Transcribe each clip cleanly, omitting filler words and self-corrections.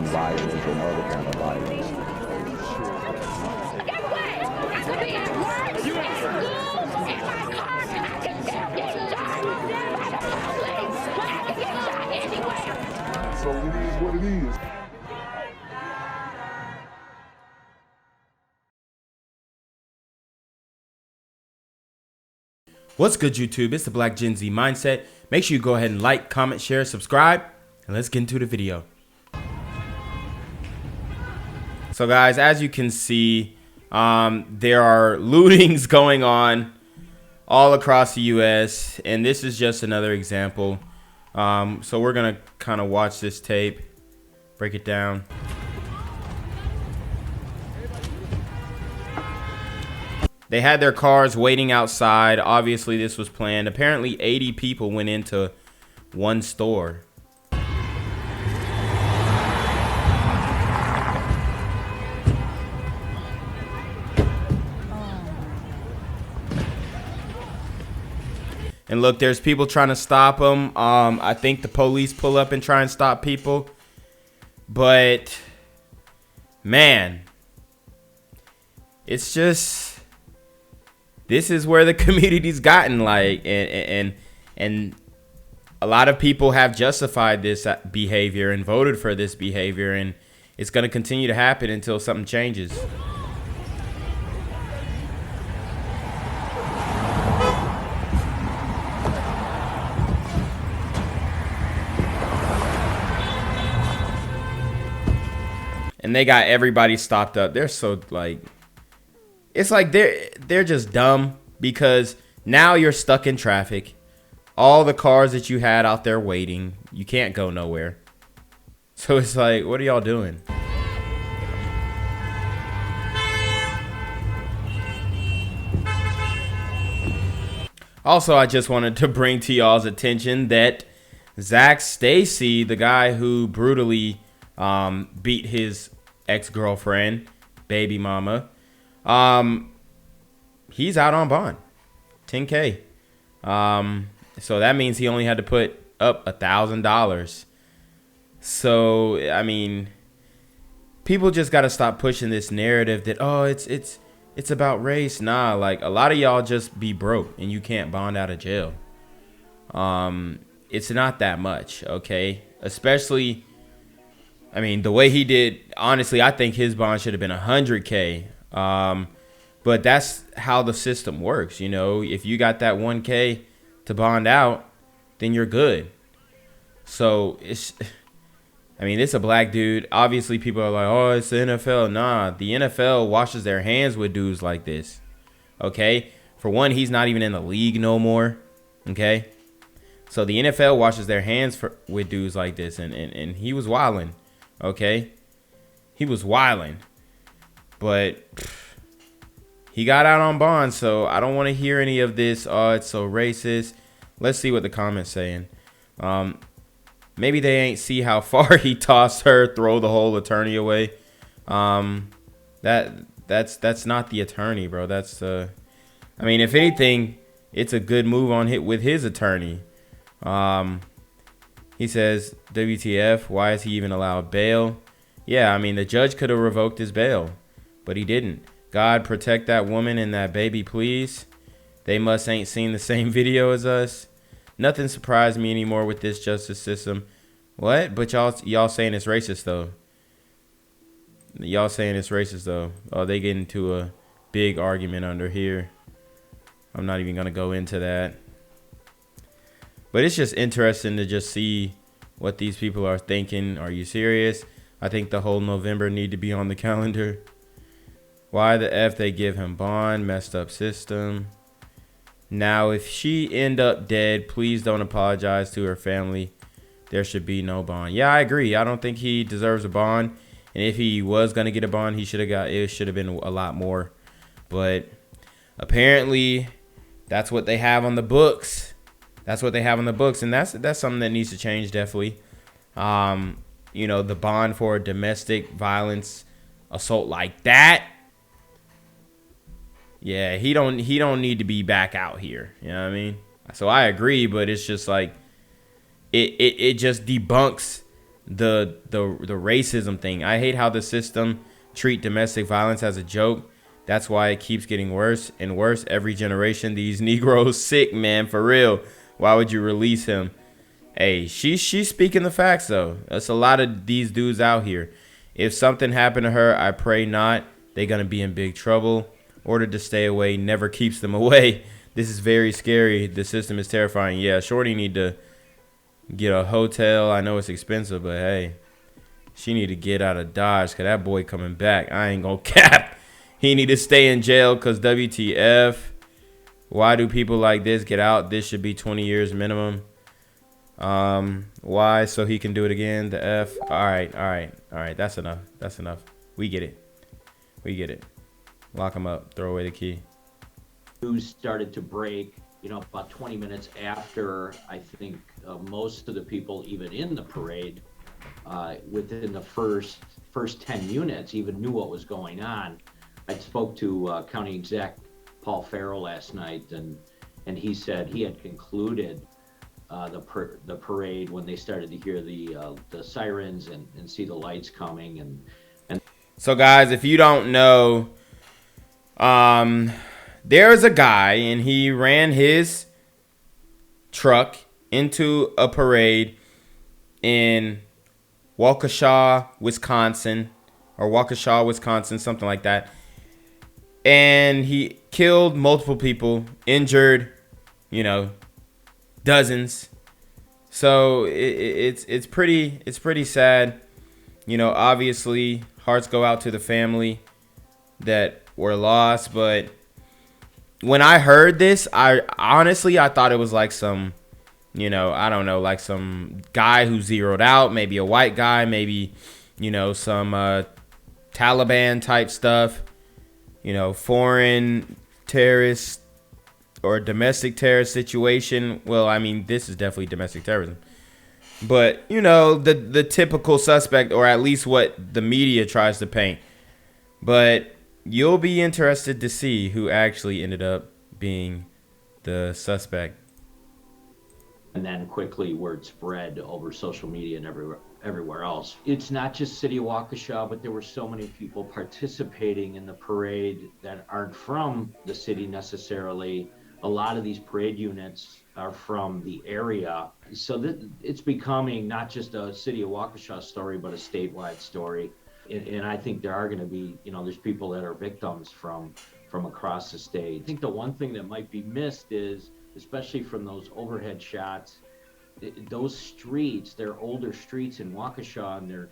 violence and other kind of violence. Get away! I could be at work, in school, in my car, I can still get shot by the police. I can get shot anywhere. So it is what it is. What's good, YouTube? It's the Black Gen Z Mindset. Make sure you go ahead and like, comment, share, subscribe, and let's get into the video. So guys, as you can see, there are lootings going on all across the US, and this is just another example. So we're gonna kind of watch this tape, break it down. They had their cars waiting outside. Obviously, this was planned. Apparently, 80 people went into one store. And look, there's people trying to stop them. I think the police pull up and try and stop people. But, man, it's just... this is where the community's gotten, like, and a lot of people have justified this behavior and voted for this behavior, and it's going to continue to happen until something changes. And they got everybody stopped up. They're so, like... it's like they're just dumb, because now you're stuck in traffic. All the cars that you had out there waiting, you can't go nowhere. So it's like, what are y'all doing? Also, I just wanted to bring to y'all's attention that Zak Stice, the guy who brutally beat his ex-girlfriend, baby mama, he's out on bond, 10K. So that means he only had to put up $1,000. So, I mean, people just got to stop pushing this narrative that, oh, it's about race. Nah, like, a lot of y'all just be broke and you can't bond out of jail. It's not that much, okay? Especially, I mean, the way he did, honestly, I think his bond should have been 100K. But that's how the system works. You know, if you got that 1K to bond out, then you're good. So it's, I mean, it's a black dude. Obviously people are like, oh, it's the NFL. Nah, the NFL washes their hands with dudes like this. Okay. For one, he's not even in the league no more. Okay. So the NFL washes their hands with dudes like this. And he was wilding. Okay. He was wilding. But he got out on bond, so I don't want to hear any of this. Oh, it's so racist. Let's see what the comments saying. Maybe they ain't see how far he tossed her, throw the whole attorney away. That's not the attorney, bro. That's I mean, if anything, it's a good move on with his attorney. He says, WTF, why is he even allowed bail? Yeah, I mean, the judge could have revoked his bail, but he didn't. God, protect that woman and that baby, please. They must ain't seen the same video as us. Nothing surprised me anymore with this justice system. What? But y'all saying it's racist, though. Y'all saying it's racist, though. Oh, they get into a big argument under here. I'm not even going to go into that. But it's just interesting to just see what these people are thinking. Are you serious? I think the whole November need to be on the calendar. Why the F they give him bond? Messed up system. Now, if she end up dead, please don't apologize to her family. There should be no bond. Yeah, I agree. I don't think he deserves a bond. And if he was going to get a bond, he should have got, it should have been a lot more. But apparently, that's what they have on the books. That's what they have on the books. And that's something that needs to change, definitely. You know, the bond for a domestic violence assault like that. Yeah, he don't need to be back out here. You know what I mean? So I agree, but it's just like it just debunks the racism thing. I hate how the system treat domestic violence as a joke. That's why it keeps getting worse and worse every generation. These Negroes sick, man, for real. Why would you release him? Hey, she's speaking the facts though. That's a lot of these dudes out here. If something happened to her, I pray not. They're gonna be in big trouble. Ordered to stay away never keeps them away. This is very scary. The system is terrifying. Yeah, Shorty need to get a hotel. I know it's expensive, but hey, she need to get out of Dodge because that boy coming back. I ain't gonna cap. He need to stay in jail because WTF. Why do people like this get out? This should be 20 years minimum. Why? So he can do it again. The F. All right. That's enough. That's enough. We get it. We get it. Lock him up. Throw away the key. News started to break, about 20 minutes after I think most of the people even in the parade within the first 10 units even knew what was going on. I spoke to County Exec Paul Farrell last night, and he said he had concluded the parade when they started to hear the sirens and see the lights coming. And so guys, if you don't know, there's a guy and he ran his truck into a parade in Waukesha, Wisconsin, something like that. And he killed multiple people, injured, dozens. So it's pretty sad. Obviously hearts go out to the family that were lost, but when I heard this, I thought it was like some, I don't know, like some guy who zeroed out, maybe a white guy, maybe, some Taliban type stuff, foreign terrorist or domestic terrorist situation. Well, I mean, this is definitely domestic terrorism. But, the typical suspect, or at least what the media tries to paint. But you'll be interested to see who actually ended up being the suspect. And then quickly word spread over social media and everywhere else. It's not just City of Waukesha, but there were so many people participating in the parade that aren't from the city necessarily. A lot of these parade units are from the area. So it's becoming not just a City of Waukesha story, but a statewide story. And I think there are going to be, there's people that are victims from across the state. I think the one thing that might be missed is, especially from those overhead shots, those streets, they're older streets in Waukesha, and they're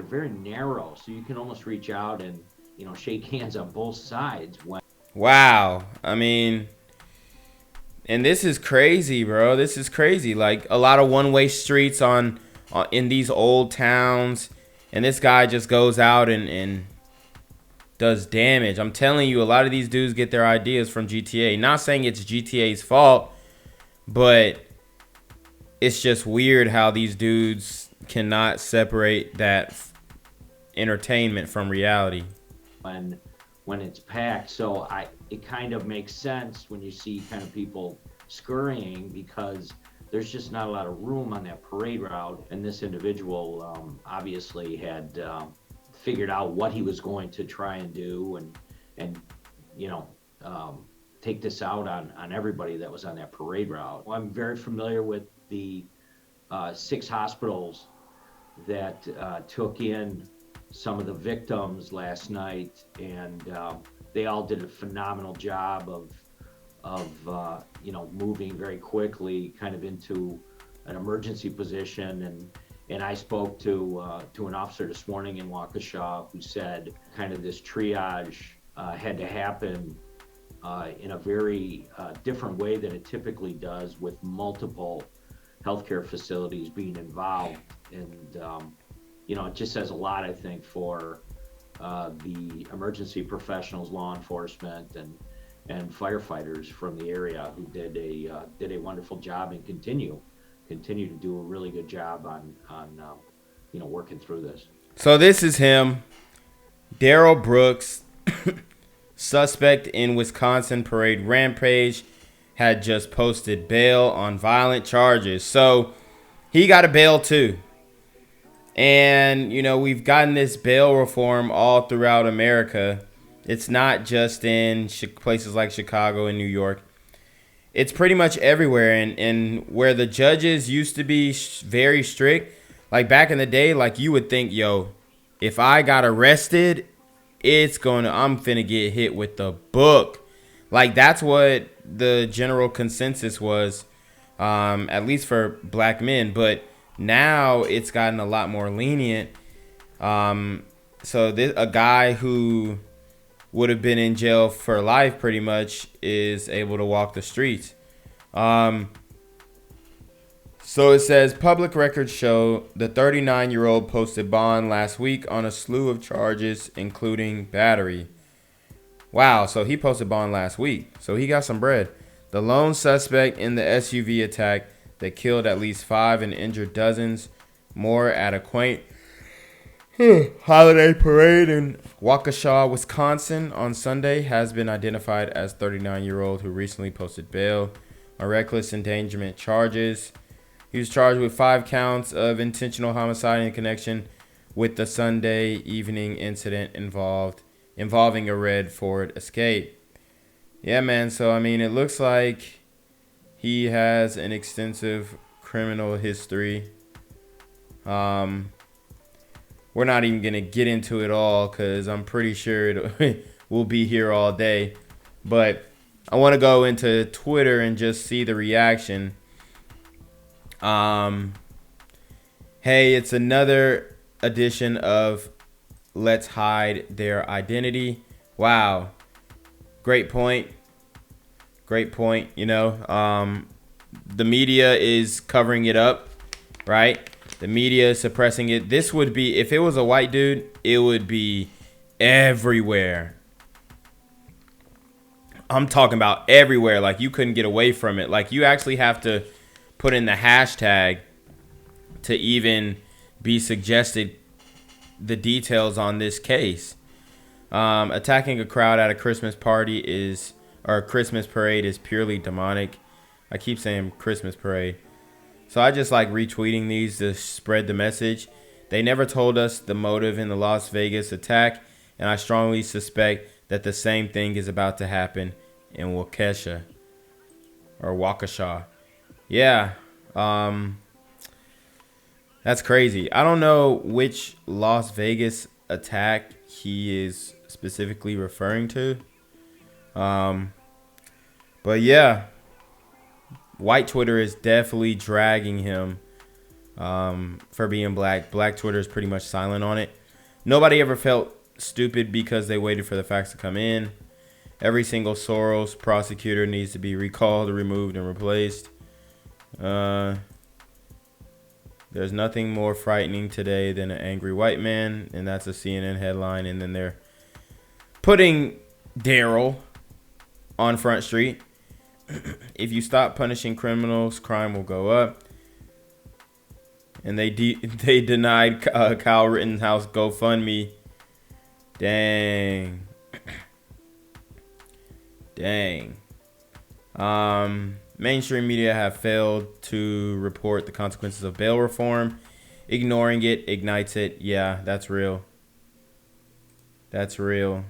very narrow. So you can almost reach out and, shake hands on both sides. Wow. I mean, and this is crazy, bro. This is crazy. Like a lot of one-way streets in these old towns. And this guy just goes out and does damage. I'm telling you, a lot of these dudes get their ideas from GTA. Not saying it's GTA's fault, but it's just weird how these dudes cannot separate that entertainment from reality. When it's packed, so it kind of makes sense when you see kind of people scurrying, because there's just not a lot of room on that parade route. And this individual obviously had figured out what he was going to try and do and take this out on everybody that was on that parade route. Well, I'm very familiar with the 6 hospitals that took in some of the victims last night, and they all did a phenomenal job of moving very quickly kind of into an emergency position. And I spoke to an officer this morning in Waukesha who said kind of this triage had to happen in a very different way than it typically does, with multiple healthcare facilities being involved. And it just says a lot, I think, for the emergency professionals, law enforcement, and firefighters from the area who did a wonderful job and continue to do a really good job on working through this. So this is him, Daryl Brooks, suspect in Wisconsin parade Rampage, had just posted bail on violent charges. So he got a bail too. And, you know, we've gotten this bail reform all throughout America. It's not just in places like Chicago and New York. It's pretty much everywhere. And where the judges used to be very strict, like back in the day, like you would think, yo, if I got arrested, I'm finna get hit with the book. Like that's what the general consensus was, at least for black men. But now it's gotten a lot more lenient. So a guy who would have been in jail for life pretty much is able to walk the streets. So it says public records show the 39-year-old posted bond last week on a slew of charges, including battery. Wow, so he posted bond last week. So he got some bread. The lone suspect in the SUV attack that killed at least 5 and injured dozens more at a quaint holiday parade in Waukesha, Wisconsin on Sunday has been identified as 39-year-old who recently posted bail on reckless endangerment charges. He was charged with 5 counts of intentional homicide in connection with the Sunday evening incident involving a red Ford Escape. Yeah, man. So, I mean, it looks like he has an extensive criminal history. We're not even going to get into it all because I'm pretty sure we'll be here all day. But I want to go into Twitter and just see the reaction. Hey, it's another edition of Let's Hide Their Identity. Wow. Great point. Great point. You know, the media is covering it up, right? The media is suppressing it. This would be, if it was a white dude, it would be everywhere. I'm talking about everywhere. Like you couldn't get away from it. Like you actually have to put in the hashtag to even be suggested the details on this case. Attacking a crowd at a Christmas party or a Christmas parade is purely demonic. I keep saying Christmas parade. So I just like retweeting these to spread the message. They never told us the motive in the Las Vegas attack, and I strongly suspect that the same thing is about to happen in Waukesha or Waukesha. Yeah, that's crazy. I don't know which Las Vegas attack he is specifically referring to. But yeah, white Twitter is definitely dragging him for being black. Black Twitter is pretty much silent on it. Nobody ever felt stupid because they waited for the facts to come in. Every single Soros prosecutor needs to be recalled, removed, and replaced. There's nothing more frightening today than an angry white man, and that's a CNN headline. And then they're putting Daryl on Front Street. If you stop punishing criminals, crime will go up. And they denied Kyle Rittenhouse GoFundMe. Dang. Mainstream media have failed to report the consequences of bail reform. Ignoring it ignites it. Yeah, that's real. That's real.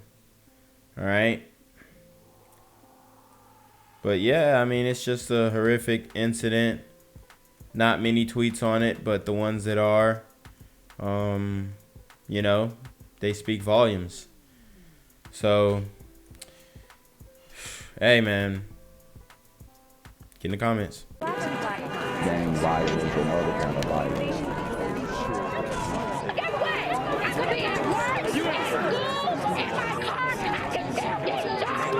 All right. But yeah, I mean, it's just a horrific incident. Not many tweets on it, but the ones that are, you know, they speak volumes. So, hey, man, get in the comments. Gang violence and other kind of violence. Guess what? I could be at work, at school, in my car. I can still get shot by the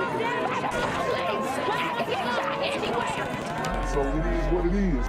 police. I can get shot anywhere. So it is what it is.